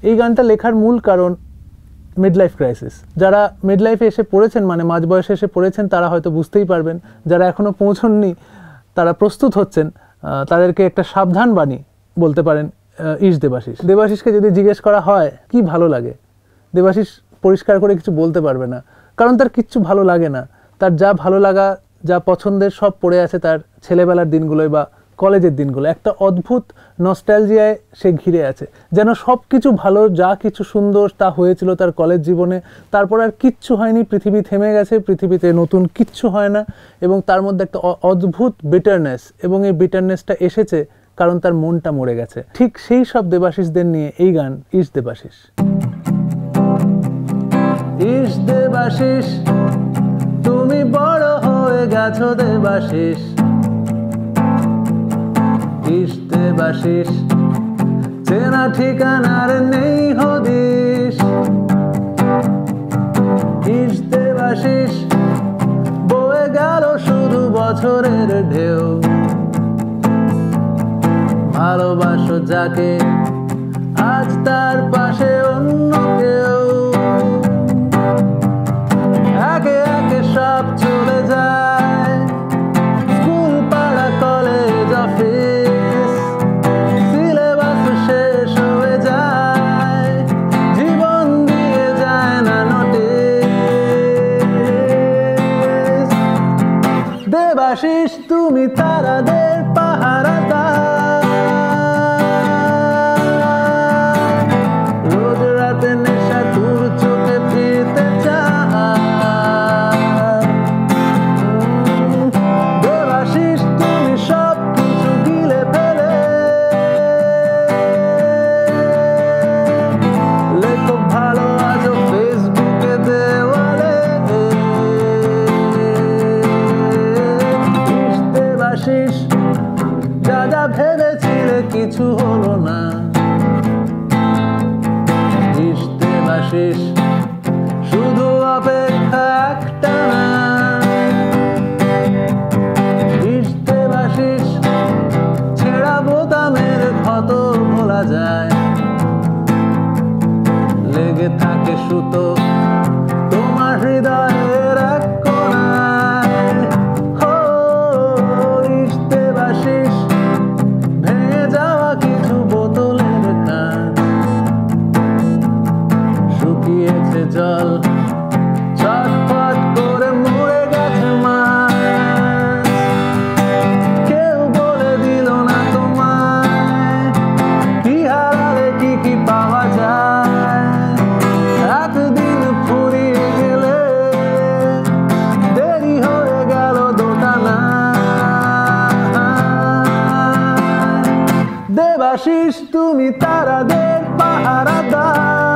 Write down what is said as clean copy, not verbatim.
এই গানটা লেখার মূল কারণ মিড লাইফ ক্রাইসিস। যারা মিড লাইফে এসে পড়েছেন, মানে মাঝ বয়সে এসে পড়েছেন, তারা হয়তো বুঝতেই পারবেন। যারা এখনও পৌঁছননি, তারা প্রস্তুত হচ্ছেন, তাদেরকে একটা সাবধান বাণী বলতে পারেন ইশ দেবাশিস। দেবাশিসকে যদি জিজ্ঞেস করা হয় কি ভালো লাগে, দেবাশিস পরিষ্কার করে কিছু বলতে পারবে না, কারণ তার কিচ্ছু ভালো লাগে না। তার যা ভালো লাগা, যা পছন্দের সব পড়ে আছে তার ছেলেবেলার দিনগুলোয় বা কলেজের দিনগুলো। একটা অদ্ভুত নস্টালজিয়ায় সে ঘিরে আছে, যেন সব কিছু ভালো, যা কিছু সুন্দর তা হয়েছিল তার কলেজ জীবনে, তারপর আর কিচ্ছু হয়নি, পৃথিবী থেমে গেছে, পৃথিবীতে নতুন কিচ্ছু হয় না। এবং তার মধ্যে একটা অদ্ভুত বিটারনেস, এবং এই বিটারনেসটা এসেছে কারণ তার মনটা মরে গেছে। ঠিক সেই সব দেবাশিসদের নিয়ে এই গান ইশ দেবাশিস। ইশ দেবাশিস তুমি বড় হয়ে গেছো দেবাশিস, ইশ দেবাশিস চেনা ঠিকানার নেই হদিস। ইশ দেবাশিস বয়ে গেল শুধু বছরের ঢেউ, ভালোবাসো যাকে আজ তার পাশে অন্য কেউ। একে একে সব চলে যায়, স্কুল পাড়া কলেজ অফিস, সিলেবাস শেষ হয়ে যায়, জীবন দিয়ে যায় না নোটিস। দেবাশিস তুমি তারাদের পাহারাদার, রোজ রাতে নেশা দূর চোখে ফিরতে চায়। দেবাশিস তুমি সব কিছু গিলে ফেলে লেখো ভালো আজও ফেসবুকে দেওয়ালে। ইশ দেবাশিস যা যা ভেবেছিলে কিছু হলো না, ইশ দেবাশিস শুধু অপেক্ষা একটা না। ইশ দেবাশিস ছেঁড়া বোতামের ক্ষত ভোলা যায়, লেগে থাকে সুতো তোমার হৃদয়ের এক কোণায়। ও ইশ দেবাশিস ভেঙে যাওয়া কিছু বোতলের কাঁচ, শুকিয়েছে জল, ছটফট করে মরে গেছে মাছ। কেউ বলে দিল না তোমায় কি হারালে কি কি পাওয়া যায়। এতদিন ফুরিয়ে গেলে দেরি হয়ে গেল দোটানা। দেবাশিস তুমি তারাদের পাহারাদার,